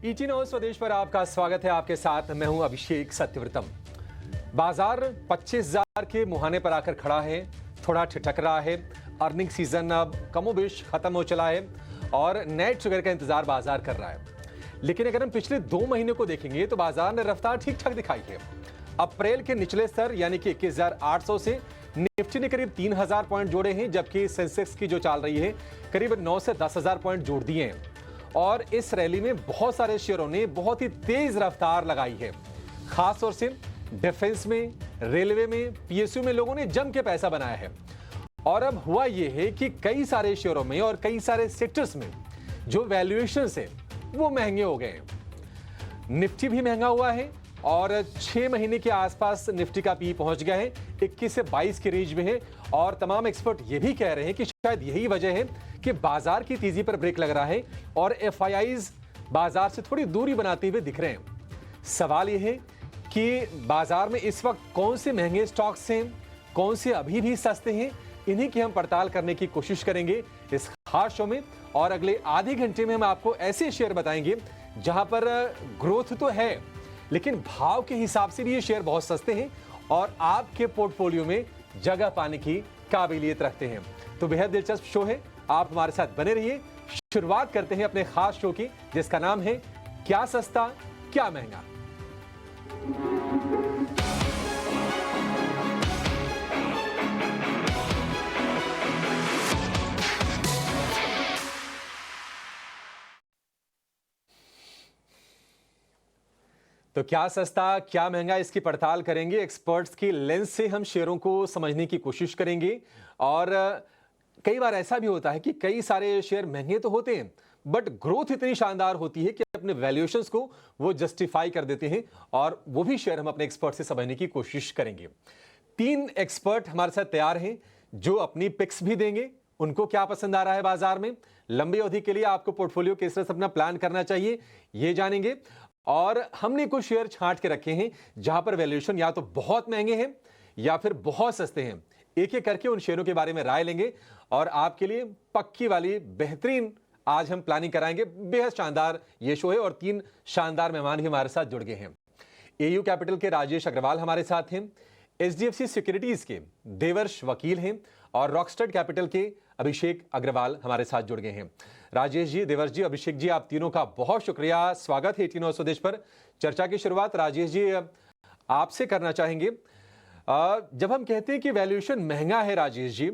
ET Now स्वदेश पर आपका स्वागत है। आपके साथ मैं हूं अभिषेक सत्यव्रतम। बाजार 25,000 के मुहाने पर आकर खड़ा है, थोड़ा ठिठक रहा है। अर्निंग सीजन अब कमोबेश खत्म हो चला है और नए ट्रिगर का इंतजार बाजार कर रहा है। लेकिन अगर हम पिछले 2 महीने को देखेंगे तो बाजार ने रफ्तार ठीक ठाक दिखाई है। अप्रैल के निचले स्तर यानी कि 21,800 से निफ्टी ने करीब 3,000 पॉइंट जोड़े हैं, जबकि सेंसेक्स की जो चाल रही है करीब 9 से 10,000 पॉइंट जोड़ दिए हैं। और इस रैली में बहुत सारे शेयरों ने बहुत ही तेज रफ्तार लगाई है। खास तौर से डिफेंस में, रेलवे में, पीएसयू में लोगों ने जम के पैसा बनाया है। और अब हुआ यह है कि कई सारे शेयरों में और कई सारे सेक्टर्स में जो वैल्यूएशन है वो महंगे हो गए हैं। निफ्टी भी महंगा हुआ है और 6 महीने के आसपास निफ्टी का पी पहुंच गया है, 21 से 22 के रेंज में है। और तमाम एक्सपर्ट ये भी कह रहे हैं कि शायद यही वजह है कि बाजार की तेजी पर ब्रेक लग रहा है और एफआईआईज बाजार से थोड़ी दूरी बनाते हुए दिख रहे हैं। सवाल यह है कि बाजार में इस वक्त कौन से महंगे स्टॉक्स हैं, कौन से अभी भी सस्ते हैं, इन्हीं की हम पड़ताल करने की कोशिश करेंगे इस खास शो में। और अगले आधे घंटे में हम आपको ऐसे शेयर बताएंगे जहां पर ग्रोथ तो है लेकिन भाव के हिसाब से भी ये शेयर बहुत सस्ते हैं और आपके पोर्टफोलियो में जगह पाने की काबिलियत रखते हैं। तो बेहद दिलचस्प शो है, आप हमारे साथ बने रहिए। शुरुआत करते हैं अपने खास शो की, जिसका नाम है क्या सस्ता क्या महंगा। तो क्या सस्ता क्या महंगा, इसकी पड़ताल करेंगे। एक्सपर्ट्स की लेंस से हम शेयरों को समझने की कोशिश करेंगे। और कई बार ऐसा भी होता है कि कई सारे शेयर महंगे तो होते हैं बट ग्रोथ इतनी शानदार होती है कि अपने वैल्यूएशंस को वो जस्टिफाई कर देते हैं। और वो भी शेयर हम अपने एक्सपर्ट से समझने की कोशिश करेंगे। 3 एक्सपर्ट हमारे साथ तैयार हैं जो अपनी पिक्स भी देंगे। उनको क्या पसंद आ रहा है बाजार में, लंबी अवधि के लिए आपको पोर्टफोलियो किस तरह से अपना प्लान करना चाहिए, ये जानेंगे। और हमने कुछ शेयर छांट के रखे हैं जहां पर वैल्यूएशन या तो बहुत महंगे हैं या फिर बहुत सस्ते हैं। एक एक करके उन शेयरों के बारे में राय लेंगे और आपके लिए पक्की वाली बेहतरीन आज हम प्लानिंग कराएंगे। बेहद शानदार ये शो है और 3 शानदार मेहमान भी हमारे साथ जुड़ गए हैं। एयू कैपिटल के राजेश अग्रवाल हमारे साथ हैं, एचडीएफसी सिक्योरिटीज के देवर्ष वकील हैं और रॉकस्टार कैपिटल के अभिषेक अग्रवाल हमारे साथ जुड़ गए हैं। राजेश जी, देवर्ष जी, अभिषेक जी, आप तीनों का बहुत शुक्रिया, स्वागत है ET Now स्वदेश पर। चर्चा की शुरुआत राजेश जी आपसे करना चाहेंगे। जब हम कहते हैं कि वैल्यूएशन महंगा है, राजेश जी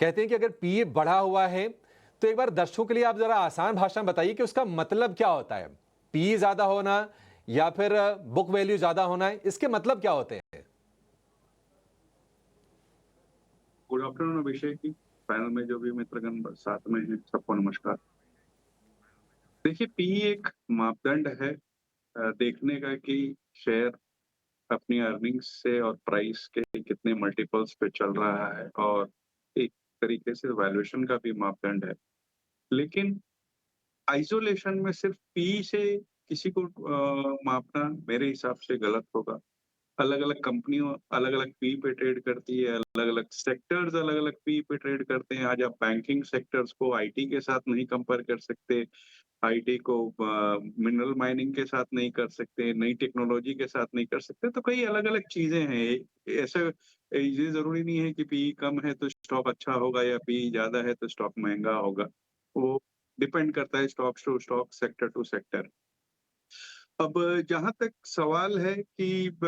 कहते हैं कि अगर पीए बढ़ा हुआ है, तो एक बार दर्शकों के लिए आप जरा आसान भाषा में बताइए कि उसका मतलब क्या होता है। पीए ज्यादा होना या फिर बुक वैल्यू ज्यादा होना है, इसके मतलब क्या होते हैं? Good afternoon Abhishek ji, panel में जो भी मित्रगण साथ में हैं सबको नमस्कार। देखिए, पी एक मापदंड है देखने का कि शेयर अपनी अर्निंग्स से और प्राइस के कितने मल्टीपल्स पे चल रहा है और एक तरीके से वैल्यूएशन का भी मापदंड है। लेकिन आइसोलेशन में सिर्फ पी से किसी को मापना मेरे हिसाब से गलत होगा। अलग-अलग कंपनियों अलग-अलग पी पे ट्रेड करती है, अलग-अलग सेक्टर्स अलग-अलग पी पे ट्रेड करते हैं। आज आप बैंकिंग सेक्टर्स को आईटी के साथ नहीं कंपेयर कर सकते, आईटी को मिनरल माइनिंग के साथ नहीं कर सकते, नई टेक्नोलॉजी के साथ नहीं कर सकते। तो कई अलग-अलग चीज़ें हैं। ऐसे ये ज़रूरी नहीं है कि पी कम है तो स्टॉक अच्छा होगा या पी ज़्यादा है तो स्टॉक महँगा होगा। वो डिपेंड करता है stock to stock, sector to sector. अब जहाँ तक सवाल है कि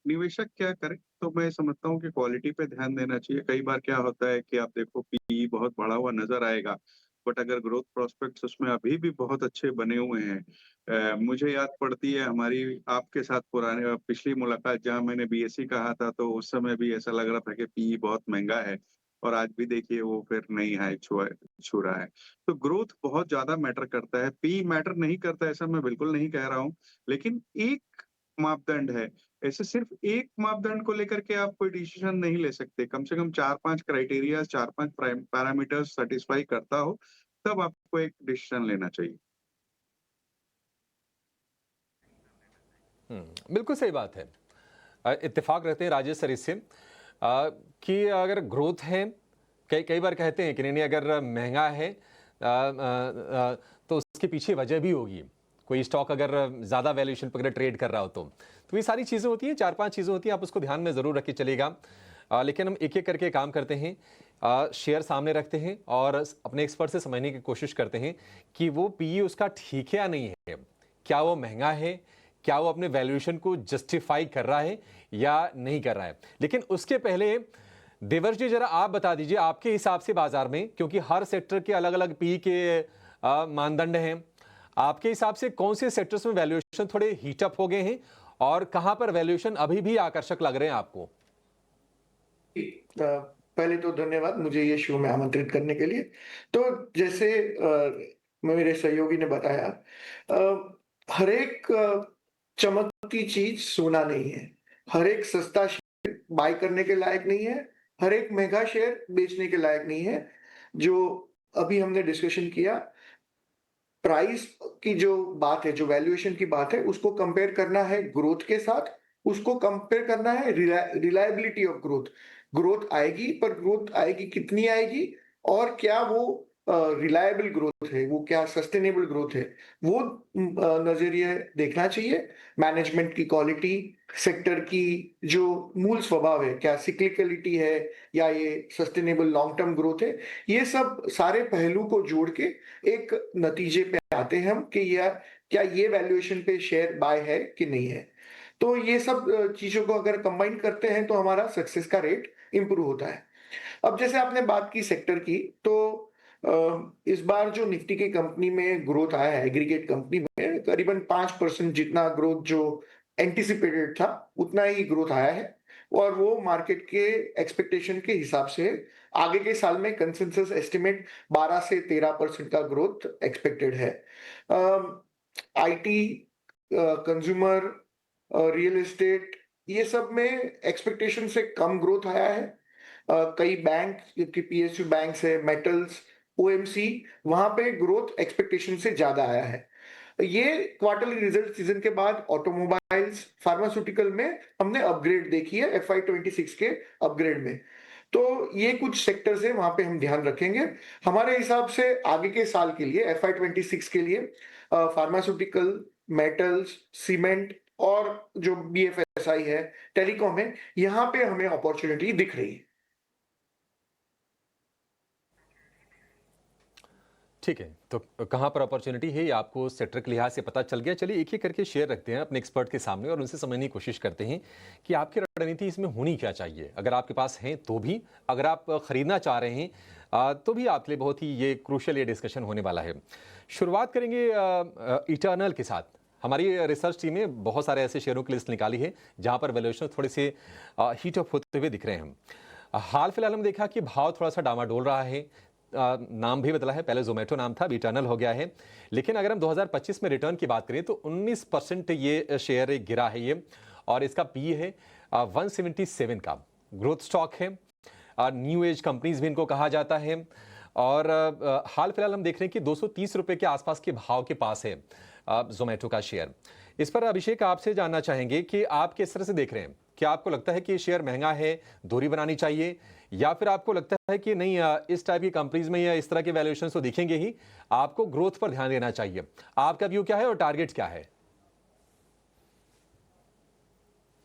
निवेशक क्या करे, तो मैं समझता हूँ कि क्वालिटी पे ध्यान देना चाहिए। कई बार क्या होता है कि आप देखो पीई बहुत बढ़ा हुआ नज़र आएगा, बट अगर ग्रोथ प्रोस्पेक्ट्स उसमें अभी भी बहुत अच्छे बने हुए हैं। मुझे याद पड़ती है हमारी आपके साथ पुराने पिछली मुलाकात जहाँ मैंने बीएसई कहा था, तो उस समय भी ऐसा लग रहा था कि पीई बहुत महँगा है और आज भी देखिए वो फिर नई हाई छू रहा है। तो ग्रोथ बहुत ज़्यादा मैटर करता है, पी मैटर नहीं करता ऐसा मैं बिल्कुल नहीं कह रहा हूँ, लेकिन एक मापदंड है। ऐसे सिर्फ एक मापदंड को लेकर के आप कोई डिसीज़न नहीं ले सकते। कम से कम 4-5 क्राइटेरियाज़ 4-5 पैरामीटर्स सैटिस्फाई करता हो, तब आपको एक डिसीज़न लेना चाहिए। बिल्कुल सही बात है। इत्तेफाक रहते हैं राजेश सर इससे कि अगर ग्रोथ है, कई कई बार कहते हैं कि नहीं नहीं, अगर महंगा है तो उसके पीछे वजह भी होगी। कोई स्टॉक अगर ज़्यादा वैल्यूएशन पर अगर ट्रेड कर रहा हो तो ये सारी चीज़ें होती हैं, 4-5 चीज़ें होती हैं, आप उसको ध्यान में ज़रूर रख के चलिएगा। लेकिन हम एक-एक करके काम करते हैं, शेयर सामने रखते हैं और अपने एक्सपर्ट से समझने की कोशिश करते हैं कि वो पीई उसका ठीक है या नहीं है। क्या वो महँगा है? क्या वो अपने वैल्यूएशन को जस्टिफाई कर रहा है या नहीं कर रहा है? लेकिन उसके पहले देवर्ष जी, जरा आप बता दीजिए आपके हिसाब से बाजार में, क्योंकि हर सेक्टर के अलग-अलग पीई के मानदंड हैं। आपके हिसाब से कौन से सेक्टर्स में वैल्यूएशन थोड़े हीट अप हो गए हैं और कहां पर वैल्यूएशन अभी भी आकर्षक लग रहे हैं आपको? पहले तो धन्यवाद मुझे ये शो में आमंत्रित करने के लिए। तो जैसे मेरे सहयोगी ने बताया, हर एक चमकती चीज सोना नहीं है, हर एक सस्ता शेयर बाय करने के लायक नहीं है, हर एक महंगा शेयर बेचने के लायक नहीं है। जो अभी हमने डिस्कशन किया, प्राइस की जो बात है, जो वैल्यूएशन की बात है, उसको कंपेयर करना है ग्रोथ के साथ, उसको कंपेयर करना है रिलायबिलिटी ऑफ ग्रोथ। ग्रोथ आएगी, पर ग्रोथ आएगी कितनी आएगी और क्या वो रिलायबल ग्रोथ है, वो क्या सस्टेनेबल ग्रोथ है, वो नजरिए देखना चाहिए। मैनेजमेंट की क्वालिटी, सेक्टर की जो मूल स्वभाव है, क्या सिक्लिकलिटी है या ये सस्टेनेबल लॉन्ग टर्म ग्रोथ है, ये सब सारे पहलू को जोड़ के एक नतीजे पे आते हैं हम कि यह क्या ये वैल्यूएशन पे शेयर बाय है कि नहीं है। तो ये सब चीजों को अगर कंबाइन करते हैं तो हमारा सक्सेस का रेट इंप्रूव होता है। अब जैसे आपने बात की सेक्टर की, तो इस बार जो निफ्टी की कंपनी में ग्रोथ आया है, एग्रीगेट कंपनी में करीबन 5% जितना ग्रोथ जो एंटिसिपेटेड था उतना ही ग्रोथ आया है और वो मार्केट के एक्सपेक्टेशन के हिसाब से आगे के साल में कंसेंसस एस्टिमेट 12 से 13% का ग्रोथ एक्सपेक्टेड है। आईटी, कंज्यूमर, रियल एस्टेट, ये सब में एक्सपेक्टेशन से कम ग्रोथ आया है। कई बैंक की पीएसयू बैंक्स है, मेटल्स, ओएमसी, वहां पे ग्रोथ एक्सपेक्टेशन से ज्यादा आया है। ये क्वार्टरली रिजल्ट सीजन के बाद ऑटोमोबाइल्स, फार्मास्यूटिकल में हमने अपग्रेड देखी है FY26 के अपग्रेड में। तो ये कुछ सेक्टर्स है, वहां पे हम ध्यान रखेंगे। हमारे हिसाब से आगे के साल के लिए FY26 के लिए फार्मास्यूटिकल, मेटल्स, सीमेंट और जो BFSI है, टेलीकॉम है, यहाँ पे हमें अपॉर्चुनिटी दिख रही है। ठीक है, तो कहां पर अपॉर्चुनिटी है ये आपको सेक्टर के लिहाज से पता चल गया। चलिए एक ही करके शेयर रखते हैं अपने एक्सपर्ट के सामने और उनसे समझने की कोशिश करते हैं कि आपकी रणनीति इसमें होनी क्या चाहिए। अगर आपके पास है तो भी, अगर आप खरीदना चाह रहे हैं तो भी आपके लिए बहुत ही ये क्रूशियल ये डिस्कशन होने वाला है। शुरुआत करेंगे इटर्नल के साथ। हमारी रिसर्च टीम ने बहुत सारे ऐसे शेयरों की लिस्ट निकाली है जहां पर वैल्यूएशन थोड़े से हीट अप होते हुए दिख रहे हैं। हम हाल फिलहाल हम देखा कि भाव थोड़ा सा डामाडोल रहा है, नाम भी बदला है, पहले जोमेटो नाम था, अभी इटर्नल हो गया है। लेकिन अगर हम 2025 में रिटर्न की बात करें तो 19% ये शेयर गिरा है ये, और इसका पी है 177 का। ग्रोथ स्टॉक है, न्यू एज कंपनीज भी इनको कहा जाता है, और हाल फिलहाल हम देख रहे हैं कि 230 रुपए के आसपास के भाव के पास है जोमेटो का शेयर। इस पर अभिषेक आपसे जानना चाहेंगे कि आप किस तरह से देख रहे हैं। क्या आपको लगता है कि ये शेयर महंगा है, दूरी बनानी चाहिए, या फिर आपको लगता है कि नहीं, इस टाइप की कंपनीज में या इस तरह के वैल्यूएशन तो दिखेंगे ही, आपको ग्रोथ पर ध्यान देना चाहिए? आपका व्यू क्या है और टारगेट क्या है?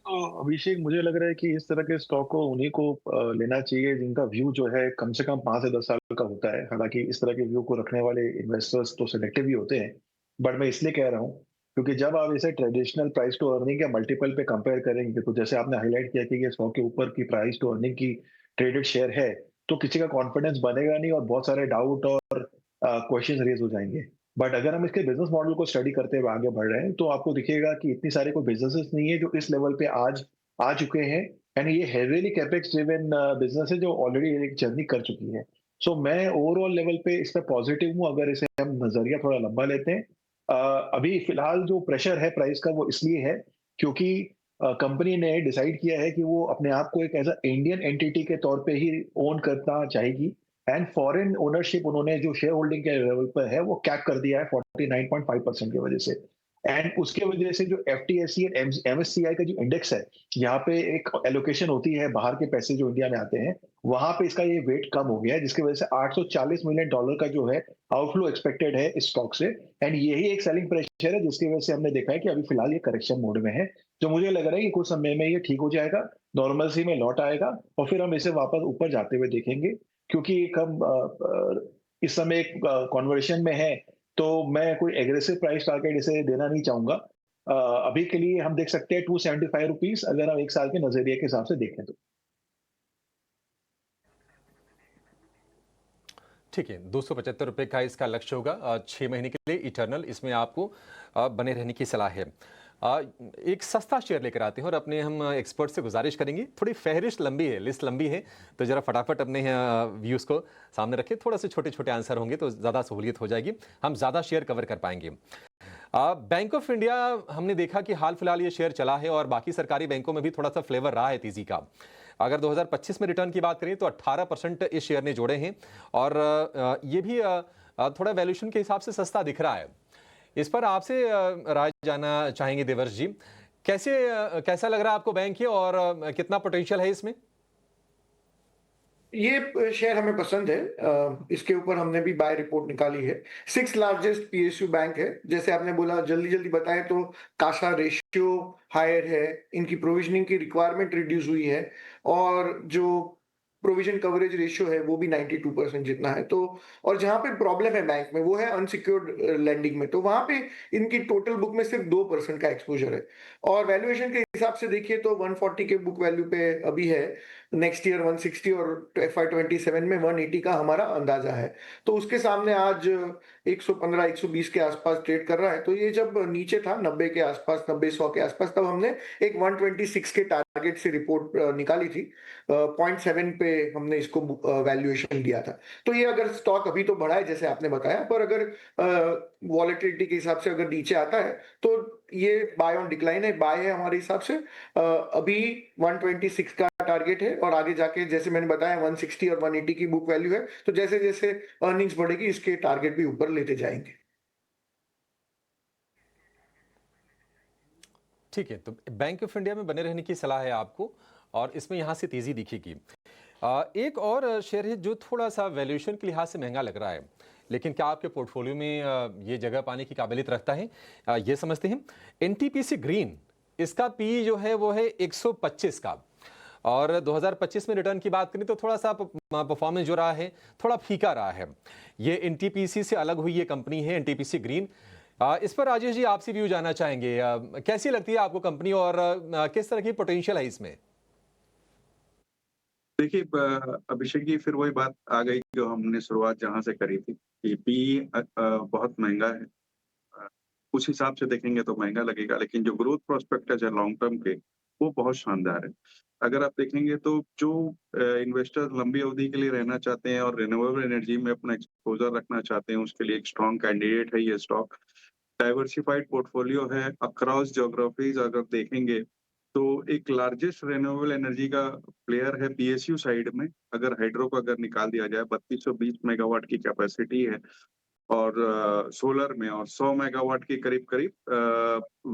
तो अभिषेक, मुझे लग रहा है कि इस तरह के स्टॉक को उन्हीं को लेना चाहिए जिनका व्यू जो है कम से कम 5 से 10 साल का होता है। हालांकि इस तरह के व्यू को रखने वाले इन्वेस्टर्स तो सिलेक्टिव ही होते हैं, बट मैं इसलिए कह रहा हूँ क्योंकि जब आप इसे ट्रेडिशनल प्राइस टू अर्निंग या मल्टीपल पे कंपेयर करेंगे, तो जैसे आपने हाईलाइट किया कि ये स्टॉक के ऊपर की प्राइस टू अर्निंग की ट्रेडेड शेयर है, तो किसी का कॉन्फिडेंस बनेगा नहीं और बहुत सारे डाउट और क्वेश्चन रेज हो जाएंगे। बट अगर हम इसके बिजनेस मॉडल को स्टडी करते हुए आगे बढ़ रहे हैं तो आपको दिखेगा कि इतनी सारे कोई बिजनेसेस नहीं है जो इस लेवल पे आज आ चुके हैं, एंड ये हेवीली कैपेक्स ड्रिवन बिजनेस है जो ऑलरेडी एक जर्नी कर चुकी है। सो मैं ओवरऑल लेवल पे इस पे पॉजिटिव हूँ अगर इसे हम नजरिया थोड़ा लंबा लेते हैं। अभी फिलहाल जो प्रेशर है प्राइस का वो इसलिए है क्योंकि कंपनी ने डिसाइड किया है कि वो अपने आप को एक एज इंडियन एंटिटी के तौर पे ही ओन करना चाहेगी, एंड फॉरेन ओनरशिप उन्होंने जो शेयर होल्डिंग के लेवल पर है वो कैप कर दिया है 49.5% की वजह से। एंड उसके वजह से जो FTSE एंड MSCI का जो इंडेक्स है, यहाँ पे एक एलोकेशन होती है बाहर के पैसे जो इंडिया में आते हैं, वहां पे इसका ये वेट कम हो गया है, जिसकी वजह से $840 मिलियन का जो है आउटफ्लो एक्सपेक्टेड है इस स्टॉक से। एंड यही एक सेलिंग प्रेशर है जिसकी वजह से हमने देखा है कि अभी फिलहाल ये करेक्शन मोड में है, जो मुझे लग रहा है कि कुछ समय में ये ठीक हो जाएगा, नॉर्मलसी में लौट आएगा और फिर हम इसे वापस ऊपर जाते हुए देखेंगे, क्योंकि एक हम इस समय एक कॉन्वर्सेशन में है, तो मैं कोई एग्रेसिव प्राइस टारगेट इसे देना नहीं चाहूंगा। अभी के लिए हम देख सकते हैं ₹275 अगर हम एक साल के नजरिए के हिसाब से देखें तो। ठीक है, ₹275 का इसका लक्ष्य होगा 6 महीने के लिए इटर्नल, इसमें आपको बने रहने की सलाह है। एक सस्ता शेयर लेकर आते हैं और अपने हम एक्सपर्ट से गुजारिश करेंगे, थोड़ी फहरिस्त लंबी है, लिस्ट लंबी है, तो जरा फटाफट अपने व्यूज़ को सामने रखें, थोड़ा से छोटे छोटे आंसर होंगे तो ज़्यादा सहूलियत हो जाएगी, हम ज़्यादा शेयर कवर कर पाएंगे। बैंक ऑफ इंडिया हमने देखा कि हाल फिलहाल ये शेयर चला है और बाकी सरकारी बैंकों में भी थोड़ा सा फ्लेवर रहा है तेजी का। अगर 2025 में रिटर्न की बात करें तो 18% इस शेयर ने जोड़े हैं और ये भी थोड़ा वैल्यूएशन के हिसाब से सस्ता दिख रहा है। इस पर आपसे राय जानना चाहेंगे देवर्ष जी, कैसा लग रहा है आपको बैंक ये और कितना पोटेंशियल है इसमें? ये शेयर हमें पसंद है। इसके ऊपर हमने भी बाय रिपोर्ट निकाली है। 6th लार्जेस्ट PSU बैंक है। जैसे आपने बोला जल्दी बताएं तो कासा रेशियो हायर है, इनकी प्रोविजनिंग की रिक्वायरमेंट रिड्यूस हुई है और जो प्रोविजन कवरेज रेशियो है वो भी 92% जितना है। तो और जहां पे प्रॉब्लम है बैंक में वो है अनसिक्योर्ड लेंडिंग में, तो वहां पे इनकी टोटल बुक में सिर्फ 2% का एक्सपोजर है और वैल्यूएशन के हिसाब से देखिए तो 140 के बुक वैल्यू पे अभी है, नेक्स्ट ईयर 160 और FY27 में 180 का हमारा अंदाजा है। तो उसके सामने आज 115-120 के आसपास ट्रेड कर रहा है। तो ये जब नीचे था 90 के आसपास, 90-100 के आसपास, तब हमने एक 126 के टारगेट से रिपोर्ट निकाली थी। 0.7 पे हमने इसको वैल्यूएशन दिया था। तो ये अगर स्टॉक अभी तो बढ़ा है जैसे आपने बताया, पर अगर वॉलेटिलिटी के हिसाब से अगर नीचे आता है तो ये बाय ऑन डिक्लाइन है, बाय है हमारे हिसाब से। अभी 126 का टारगेट है और आगे जाके जैसे मैंने बताया 160 और 180 की बुक वैल्यू है, तो जैसे जैसे अर्निंग्स बढ़ेगी इसके टारगेट भी ऊपर लेते जाएंगे। ठीक है, तो बैंक ऑफ इंडिया में बने रहने की सलाह है आपको और इसमें यहाँ से तेजी दिखेगी। एक और शेयर है जो थोड़ा सा वैल्यूएशन के लिहाज से महंगा लग रहा है, लेकिन क्या आपके पोर्टफोलियो में ये जगह पाने की काबिलियत रखता है, ये समझते हैं। NTPC ग्रीन, इसका पी जो है वो है 125 का और 2025 में रिटर्न की बात करें तो थोड़ा सा परफॉर्मेंस जो रहा है थोड़ा फीका रहा है। ये NTPC से अलग हुई ये कंपनी है NTPC ग्रीन। इस पर राजेश जी आपसे व्यू जानना चाहेंगे, कैसी लगती है आपको कंपनी और किस तरह की पोटेंशियल है इसमें? देखिए अभिषेक जी, फिर वही बात आ गई जो हमने शुरुआत जहां से करी थी कि पी बहुत महंगा है। उस हिसाब से देखेंगे तो महंगा लगेगा, लेकिन जो ग्रोथ प्रोस्पेक्टस है लॉन्ग टर्म के वो बहुत शानदार है। अगर आप देखेंगे तो जो इन्वेस्टर्स लंबी अवधि के लिए रहना चाहते हैं और रिन्यूएबल एनर्जी में अपना एक्सपोजर रखना चाहते हैं, उसके लिए एक स्ट्रॉन्ग कैंडिडेट है ये स्टॉक। डाइवर्सिफाइड पोर्टफोलियो है अक्रॉस ज्योग्राफीज। अगर देखेंगे तो एक लार्जेस्ट रिन्यूएबल एनर्जी का प्लेयर है PSU साइड में। अगर हाइड्रो को अगर निकाल दिया जाए 3220 मेगावाट की कैपेसिटी है और सोलर में और 100 मेगावाट के करीब करीब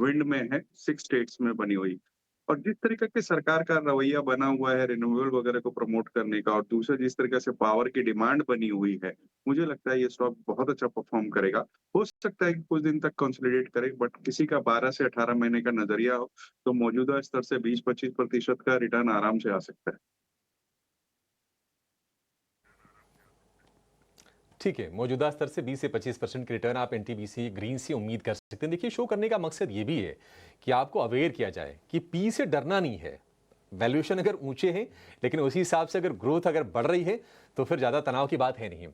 विंड में है, 6 स्टेट्स में बनी हुई। और जिस तरीके के सरकार का रवैया बना हुआ है रिन्यूएबल वगैरह को प्रमोट करने का और दूसरे जिस तरीके से पावर की डिमांड बनी हुई है, मुझे लगता है ये स्टॉक बहुत अच्छा परफॉर्म करेगा। हो सकता है कि कुछ दिन तक कंसोलिडेट करे, बट किसी का 12 से 18 महीने का नजरिया हो तो मौजूदा स्तर से 20-25% का रिटर्न आराम से आ सकता है। ठीक है, मौजूदा स्तर से 20 से 25% के रिटर्न आप NTPC ग्रीन से उम्मीद कर सकते हैं। देखिए, शो करने का मकसद ये भी है कि आपको अवेयर किया जाए कि पी से डरना नहीं है। वैल्यूएशन अगर ऊंचे हैं लेकिन उसी हिसाब से अगर ग्रोथ अगर बढ़ रही है तो फिर ज़्यादा तनाव की बात है नहीं।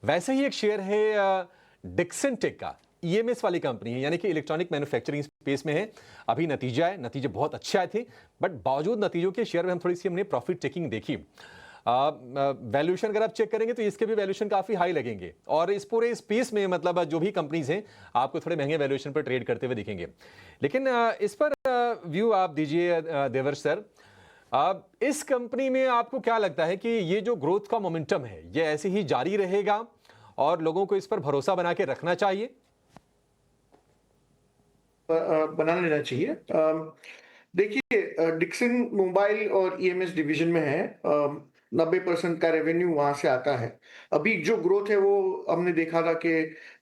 वैसे ही एक शेयर है डिक्सन टेक का, EMS वाली कंपनी है, यानी कि इलेक्ट्रॉनिक मैन्युफैक्चरिंग स्पेस में है। अभी नतीजे बहुत अच्छे आए थे, बट बावजूद नतीजों के शेयर में हमने प्रॉफिट टेकिंग देखी। वैल्यूएशन अगर आप चेक करेंगे तो इसके भी वैल्यूएशन काफी हाई लगेंगे और इस पूरे स्पेस में मतलब जो भी कंपनीज हैं आपको थोड़े महंगे वैल्यूएशन पर ट्रेड करते हुए दिखेंगे। लेकिन इस पर व्यू आप दीजिए देवर्ष सर। इस कंपनी में आपको क्या लगता है कि ये जो ग्रोथ का मोमेंटम है ये ऐसे ही जारी रहेगा और लोगों को इस पर भरोसा बना के रखना चाहिए? बना लेना चाहिए। देखिए, डिक्सन मोबाइल और ईएमएस डिवीजन में है, 90% का रेवेन्यू वहां से आता है। अभी जो ग्रोथ है वो हमने देखा था कि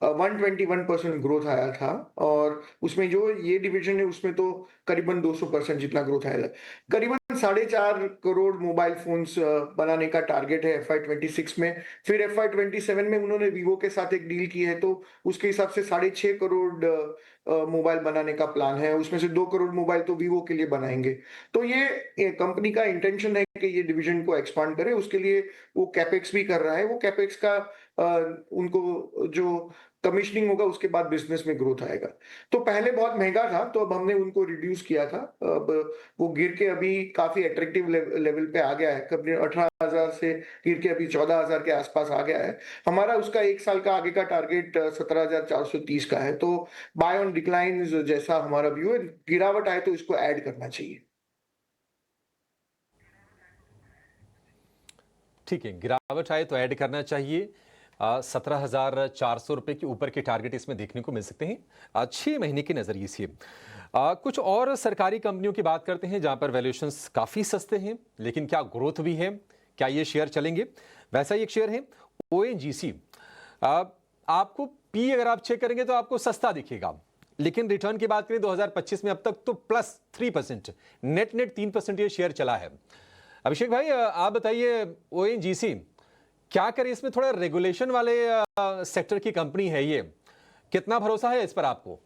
121% ग्रोथ आया था, और उसमें जो ये डिवीजन है उसमें तो करीबन 200% जितना ग्रोथ आया था। करीबन 4.5 करोड़ मोबाइल फोन्स बनाने का टारगेट है FY26 में। फिर FY27 में उन्होंने वीवो के साथ एक डील की है, तो उसके हिसाब से 6.5 करोड़ मोबाइल बनाने का प्लान है। उसमें से 2 करोड़ मोबाइल तो वीवो के लिए बनाएंगे। तो ये कंपनी का इंटेंशन है कि ये डिवीजन को एक्सपांड करे। उसके लिए वो कैपेक्स भी कर रहा है। वो कैपेक्स का उनको जो कमिश्निंग होगा उसके बाद बिजनेस में ग्रोथ आएगा। तो पहले बहुत महंगा था, तो अब हमने उनको रिड्यूस किया था। अब वो गिर के अभी काफी अट्रैक्टिव लेवल पे आ गया है। कभी 18,000 से गिर के अभी 14,000 के आसपास आ गया है। हमारा उसका 1 साल का आगे का टारगेट 17,430 का है। तो बाय ऑन डिक्लाइन जैसा हमारा व्यू है, गिरावट आए तो इसको ऐड करना चाहिए। ठीक है, गिरावट आए तो ऐड करना चाहिए। 17,400 रुपए के ऊपर के टारगेट इसमें देखने को मिल सकते हैं 6 महीने के नजरिए से। कुछ और सरकारी कंपनियों की बात करते हैं जहां पर वैल्यूएशंस काफी सस्ते हैं, लेकिन क्या ग्रोथ भी है, क्या ये शेयर चलेंगे? वैसा ही एक शेयर है ONGC। आपको पी अगर आप चेक करेंगे तो आपको सस्ता दिखेगा, लेकिन रिटर्न की बात करें 2025 में अब तक तो +3%, नेट 3% ये शेयर चला है। अभिषेक भाई, आप बताइए, ONGC क्या करे? इसमें थोड़ा रेगुलेशन वाले सेक्टर की कंपनी है ये, कितना भरोसा है इस पर आपको?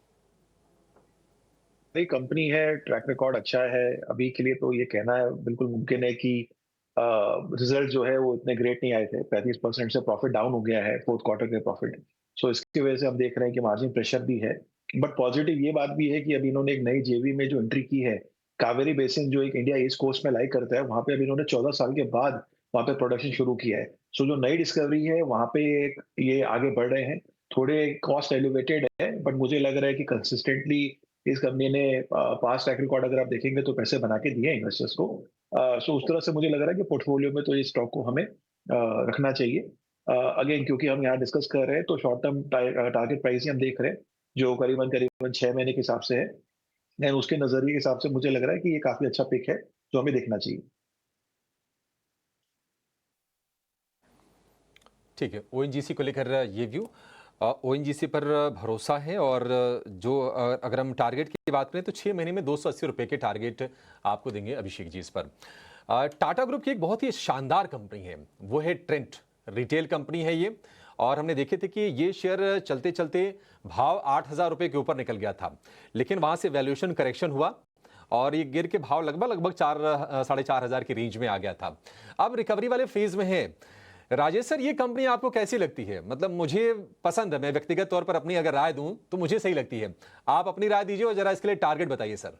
नई कंपनी है, ट्रैक रिकॉर्ड अच्छा है। अभी के लिए तो ये कहना है बिल्कुल मुमकिन है कि रिजल्ट जो है वो इतने ग्रेट नहीं आए थे। 35% से प्रॉफिट डाउन हो गया है फोर्थ क्वार्टर के प्रॉफिट। सो इसकी वजह से हम देख रहे हैं कि मार्जिन प्रेशर भी है। बट पॉजिटिव ये बात भी है कि अभी इन्होंने एक नई जेवी में जो एंट्री की है, कावेरी बेसिन जो एक इंडिया ईस्ट कोस्ट में लाई करता है, वहां पे अभी इन्होंने 14 साल के बाद वहां पे प्रोडक्शन शुरू किया है। सो जो नई डिस्कवरी है वहां पे ये आगे बढ़ रहे हैं। थोड़े कॉस्ट एलिवेटेड है, बट मुझे लग रहा है कि कंसिस्टेंटली इस कंपनी ने पास्ट ट्रैक रिकॉर्ड अगर आप देखेंगे तो पैसे बना के दिए इन्वेस्टर्स को। सो उस तरह से मुझे लग रहा है कि पोर्टफोलियो में तो ये स्टॉक को हमें रखना चाहिए। अगेन, क्योंकि हम यहाँ डिस्कस कर रहे हैं तो शॉर्ट टर्म टारगेट प्राइस ही हम देख रहे हैं, जो करीबन करीबन 6 महीने के हिसाब से है। एंड उसके नजरिए के हिसाब से मुझे लग रहा है कि ये काफी अच्छा पिक है जो हमें देखना चाहिए। ठीक है, ONGC को लेकर ये व्यू। ONGC पर भरोसा है, और जो अगर हम टारगेट की बात करें तो 6 महीने में 280 रुपए के टारगेट आपको देंगे अभिषेक जी इस पर। टाटा ग्रुप की एक बहुत ही शानदार कंपनी है, वो है ट्रेंट, रिटेल कंपनी है ये। और हमने देखे थे कि ये शेयर चलते चलते भाव 8,000 रुपए के ऊपर निकल गया था, लेकिन वहां से वैल्यूएशन करेक्शन हुआ और ये गिर के भाव लगभग 4,500 की रेंज में आ गया था। अब रिकवरी वाले फेज में है। राजेश सर, ये कंपनी आपको कैसी लगती है? मतलब मुझे पसंद है, मैं व्यक्तिगत तौर पर अपनी अगर राय दूं तो मुझे सही लगती है। आप अपनी राय दीजिए और जरा इसके लिए टारगेट बताइए सर।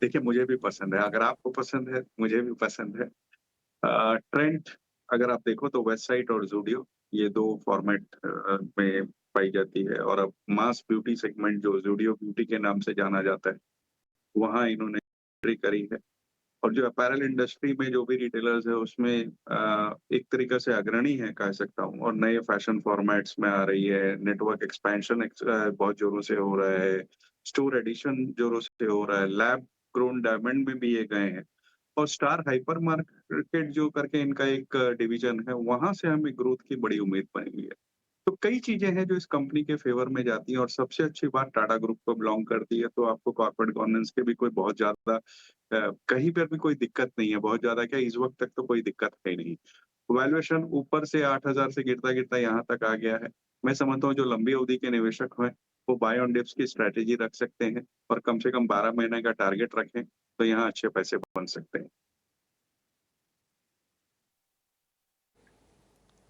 देखिए, मुझे भी पसंद है। अगर आपको पसंद है, मुझे भी पसंद है। ट्रेंड अगर आप देखो तो वेबसाइट और ज़ूडियो, ये 2 फॉर्मेट में पाई जाती है। और अब मास ब्यूटी सेगमेंट जो ज़ूडियो ब्यूटी के नाम से जाना जाता है, वहाँ इन्होंने एंट्री करी है। और जो अपैरल इंडस्ट्री में जो भी रिटेलर्स है उसमें एक तरीके से अग्रणी है कह सकता हूँ। और नए फैशन फॉर्मेट्स में आ रही है, नेटवर्क एक्सपेंशन बहुत जोरों से हो रहा है, स्टोर एडिशन जोरों से हो रहा है, लैब ग्रोन डायमंड में भी ये गए हैं। और स्टार हाइपर मार्केट जो करके इनका एक डिवीजन है, वहां से हमें ग्रोथ की बड़ी उम्मीद बनी हुई है। तो कई चीजें हैं जो इस कंपनी के फेवर में जाती हैं। और सबसे अच्छी बात, टाटा ग्रुप को बिलोंग करती है तो आपको कॉर्पोरेट गवर्नेंस के भी कोई बहुत ज्यादा कहीं पर भी कोई दिक्कत नहीं है। बहुत ज्यादा क्या, इस वक्त तक तो कोई दिक्कत है ही नहीं। वैल्यूएशन ऊपर से 8,000 से गिरता गिरता यहाँ तक आ गया है। मैं समझता हूँ जो लंबी अवधि के निवेशक हैं वो बाय ऑन डिप्स की स्ट्रेटेजी रख सकते हैं, और कम से कम 12 महीने का टारगेट रखें तो यहाँ अच्छे पैसे बन सकते हैं।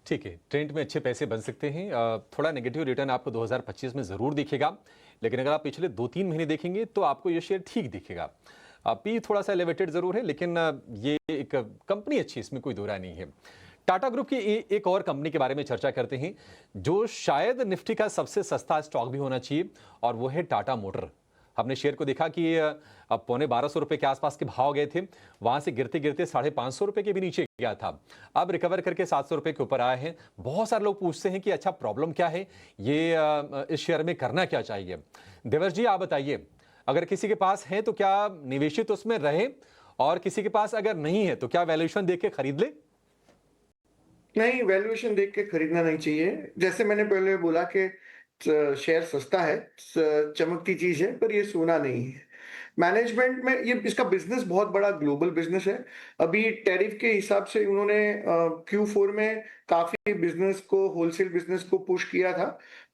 ठीक है, ट्रेंड में अच्छे पैसे बन सकते हैं। थोड़ा नेगेटिव रिटर्न आपको 2025 में जरूर दिखेगा, लेकिन अगर आप पिछले 2-3 महीने देखेंगे तो आपको ये शेयर ठीक दिखेगा। पी थोड़ा सा एलिवेटेड जरूर है, लेकिन ये एक कंपनी अच्छी, इसमें कोई दो राय नहीं है। टाटा ग्रुप की एक और कंपनी के बारे में चर्चा करते हैं जो शायद निफ्टी का सबसे सस्ता स्टॉक भी होना चाहिए, और वो है टाटा मोटर। हमने शेयर को देखा कि अब 1250 रुपए के आसपास के भाव गए थे, वहां से गिरते गिरते 550 रुपए के भी नीचे गया था। अब रिकवर करके 700 रुपए के ऊपर आए हैं। बहुत सारे लोग पूछते हैं कि अच्छा प्रॉब्लम क्या है, ये इस शेयर में करना क्या चाहिए। देवर्ष जी, आप बताइए, अगर किसी के पास है तो क्या निवेशित उसमें रहे, और किसी के पास अगर नहीं है तो क्या वैल्यूएशन देख के खरीद ले? नहीं, वैल्यूएशन देख के खरीदना नहीं चाहिए। जैसे मैंने पहले बोला कि शेयर सस्ता है, चमकती चीज है, पर ये सोना नहीं है। मैनेजमेंट में ये इसका बिजनेस बहुत बड़ा ग्लोबल बिजनेस है। अभी टैरिफ के हिसाब से उन्होंने Q4 में काफी बिजनेस को, होलसेल बिजनेस को पुश किया था।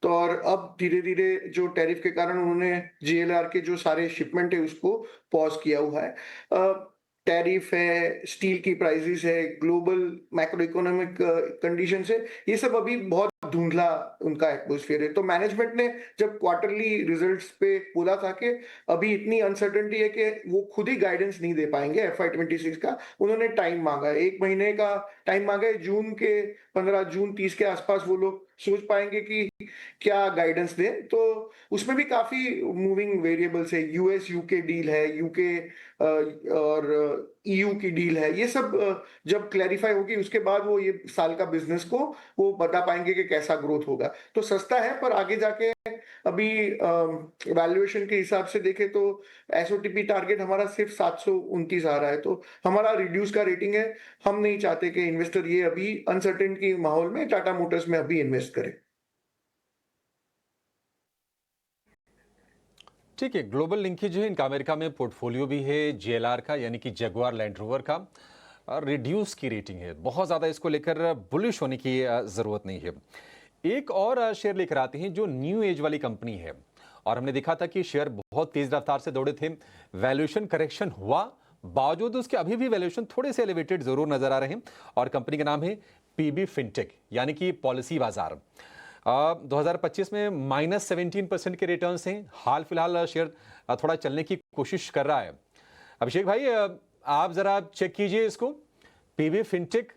तो और अब धीरे धीरे जो टैरिफ के कारण उन्होंने JLR के जो सारे शिपमेंट है उसको पॉज किया हुआ है। टैरिफ है, स्टील की प्राइसेस है, ग्लोबल मैक्रो इकोनॉमिक कंडीशंस है, ये सब अभी बहुत धुंधला उनका एटमॉस्फेयर है। तो मैनेजमेंट ने जब क्वार्टरली रिजल्ट्स पे बोला था कि अभी इतनी अनसर्टेनिटी है कि वो खुद ही गाइडेंस नहीं दे पाएंगे FY 26 का, उन्होंने टाइम मांगा है, 1 महीने का टाइम मांगा है। जून के 15, जून 30 के आसपास वो लोग सोच पाएंगे कि क्या गाइडेंस दें। तो उसमें भी काफी मूविंग वेरिएबल्स है, US यूके डील है, यूके और EU की डील है। ये सब जब क्लैरिफाई होगी उसके बाद वो ये साल का बिजनेस को वो बता पाएंगे कि कैसा ग्रोथ होगा। तो सस्ता है, पर आगे जाके अभी वैल्यूएशन के हिसाब से देखें तो एसओटीपी टारगेट हमारा सिर्फ 729 आ रहा है। तो हमारा रिड्यूस का रेटिंग है। हम नहीं चाहते कि इन्वेस्टर ये अभी अनसर्टेन की माहौल में टाटा मोटर्स में अभी इन्वेस्ट करे। ठीक है, ग्लोबल लिंकेज है इनका, अमेरिका में पोर्टफोलियो भी है JLR का, यानी कि जगुआर लैंड रोवर का, और रिड्यूस की रेटिंग है। बहुत ज़्यादा इसको लेकर बुलिश होने की ज़रूरत नहीं है। एक और शेयर लेकर आते हैं जो न्यू एज वाली कंपनी है, और हमने देखा था कि शेयर बहुत तेज रफ्तार से दौड़े थे, वैल्यूएशन करेक्शन हुआ, बावजूद उसके अभी भी वैल्यूएशन थोड़े से एलिवेटेड जरूर नजर आ रहे हैं। और कंपनी का नाम है PB फिनटेक, यानी कि पॉलिसी बाजार। 2025 में -17% के रिटर्न्स हैं। हाल फिलहाल शेयर थोड़ा चलने की कोशिश कर रहा है। अभिषेक भाई, आप जरा चेक कीजिए इसको, PB फिनटेक,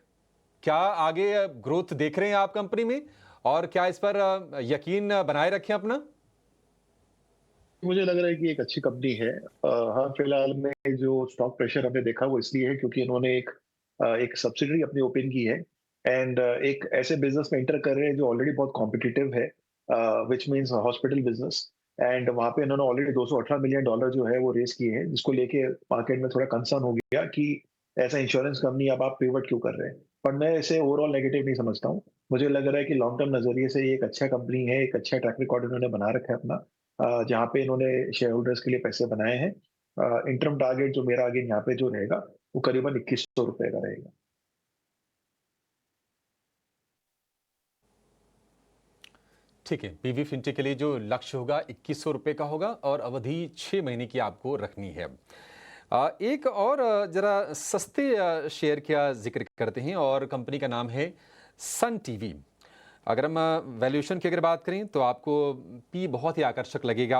क्या आगे ग्रोथ देख रहे हैं आप कंपनी में, और क्या इस पर यकीन बनाए रखें अपना? मुझे लग रहा है कि एक अच्छी कंपनी है। हाँ, फिलहाल में जो स्टॉक प्रेशर हमने देखा वो इसलिए है क्योंकि इन्होंने एक सब्सिडरी अपनी ओपन की है, एंड एक ऐसे बिजनेस में एंटर कर रहे हैं जो ऑलरेडी बहुत कॉम्पिटिटिव है, which means hospital business. And वहाँ पे इन्होंने ऑलरेडी $218 मिलियन जो है वो रेस किए हैं, जिसको लेके मार्केट में थोड़ा कंसर्न हो गया कि ऐसा इंश्योरेंस कंपनी अब आप पिवट क्यों कर रहे हैं। पर मैं इसे ओवरऑल नेगेटिव नहीं समझता हूँ। मुझे लग रहा है कि लॉन्ग टर्म नजरिए से ये एक अच्छा कंपनी है, एक अच्छा ट्रैक रिकॉर्ड इन्होंने बना रखा है अपना, जहाँ पे इन्होंने शेयर होल्डर्स के लिए पैसे बनाए हैं। इंटरम टारगेट जो मेरा आगे यहाँ पे जो रहेगा वो करीबन 2100 रुपए का रहेगा। ठीक है, PB फिनटेक के लिए जो लक्ष्य होगा 2100 रुपये का होगा, और अवधि 6 महीने की आपको रखनी है। एक और जरा सस्ते शेयर का जिक्र करते हैं, और कंपनी का नाम है सन टीवी। अगर हम वैल्यूएशन की अगर बात करें तो आपको P बहुत ही आकर्षक लगेगा।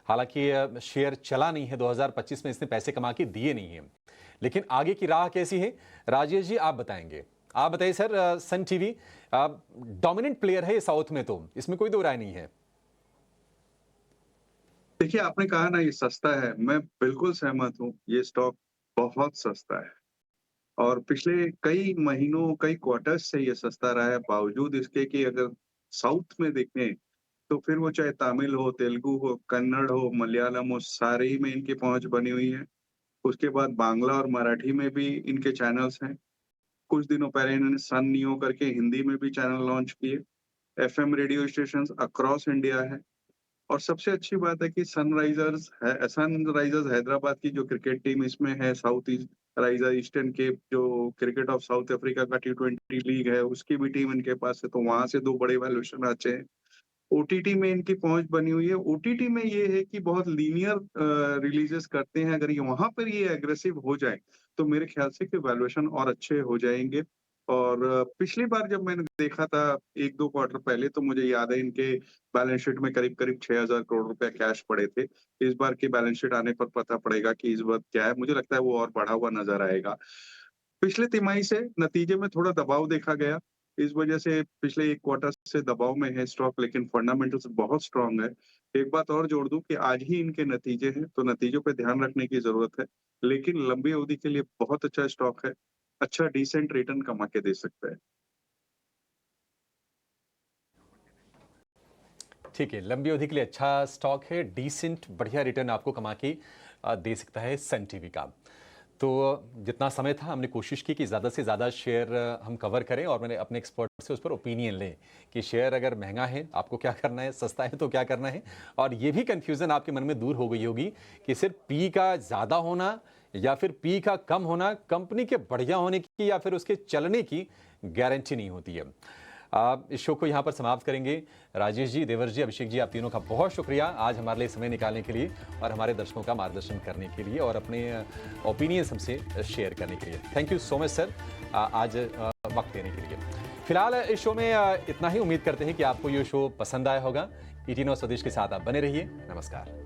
हालांकि शेयर चला नहीं है, 2025 में इसने पैसे कमा के दिए नहीं है, लेकिन आगे की राह कैसी है, राजेश जी आप बताएंगे। आप बताइए sir, Sun TV dominant player है साउथ में, तो इसमें कोई दो राय नहीं है। देखिए, आपने कहा ना ये सस्ता है, मैं बिल्कुल सहमत हूँ। ये स्टॉक बहुत सस्ता है और पिछले कई महीनों, कई क्वार्टर्स से ये सस्ता रहा है, बावजूद इसके कि अगर साउथ में देखें तो फिर वो चाहे तमिल हो, तेलुगु हो, कन्नड़ हो, मलयालम हो, सारे ही में इनकी पहुंच बनी हुई है। उसके बाद बांग्ला और मराठी में भी इनके चैनल्स हैं। कुछ दिनों पहले इन्होंने सन नियो करके हिंदी में भी चैनल लॉन्च किए। FM radio stations across India है। और सबसे अच्छी बात है कि सनराइजर्स हैदराबाद की जो क्रिकेट टीम इसमें है, south east riser Eastern Cape जो क्रिकेट ऑफ साउथ अफ्रीका का T20 लीग है, उसकी भी टीम इनके पास है, तो वहां से 2 बड़े वैल्यूएशन अच्छे हैं। ओटीटी में इनकी पहुंच बनी हुई है। ओटीटी में ये है कि बहुत लीनियर रिलीजेस करते हैं। अगर ये वहां पर ये एग्रेसिव हो जाए तो मेरे ख्याल से कि वैल्यूएशन और अच्छे हो जाएंगे। और पिछली बार जब मैंने देखा था 1-2 क्वार्टर पहले, तो मुझे याद है इनके बैलेंस शीट में करीब-करीब 6000 करोड़ रुपए कैश पड़े थे। इस बार की बैलेंस शीट आने पर पता पड़ेगा कि इस बार क्या है। मुझे लगता है वो और बढ़ा हुआ नज़र आएगा। पिछले तिमाही से नतीजे में थोड़ा दबाव देखा गया। इस वजह से पिछले 1 क्वार्टर से दबाव में है स्टॉक, लेकिन फंडामेंटल्स बहुत स्ट्रॉन्ग है। एक बात और जोड़ दूँ कि आज ही इनके नतीजे हैं, तो नतीजों पे ध्यान रखने की ज़रूरत है। लेकिन लंबी अवधि के लिए बहुत अच्छा स्टॉक है। अच्छा डिसेंट रिटर्न कमा के दे सकता है। ठीक है, लंबी अवधि के लिए अच्छा स्टॉक है, डिसेंट बढ़िया रिटर्न आपको कमा के दे सकता है सन टीवी का। तो जितना समय था हमने कोशिश की कि ज़्यादा से ज़्यादा शेयर हम कवर करें और मैंने अपने एक्सपर्ट से उस पर ओपिनियन लें कि शेयर अगर महंगा है आपको क्या करना है, सस्ता है तो क्या करना है। और ये भी कन्फ्यूज़न आपके मन में दूर हो गई होगी कि सिर्फ पी का ज़्यादा होना या फिर पी का कम होना कंपनी के बढ़िया होने की या फिर उसके चलने की गारंटी नहीं होती है। इस शो को यहाँ पर समाप्त करेंगे। राजेश जी, देवर जी, अभिषेक जी, आप तीनों का बहुत शुक्रिया आज हमारे लिए समय निकालने के लिए और हमारे दर्शकों का मार्गदर्शन करने के लिए और अपने ओपिनियंस हमसे शेयर करने के लिए। Thank you so much sir, आज वक्त देने के लिए। फिलहाल इस शो में इतना ही। उम्मीद करते हैं कि आपको ये शो पसंद आया होगा। ET Now स्वदेश के साथ आप बने रहिए। नमस्कार।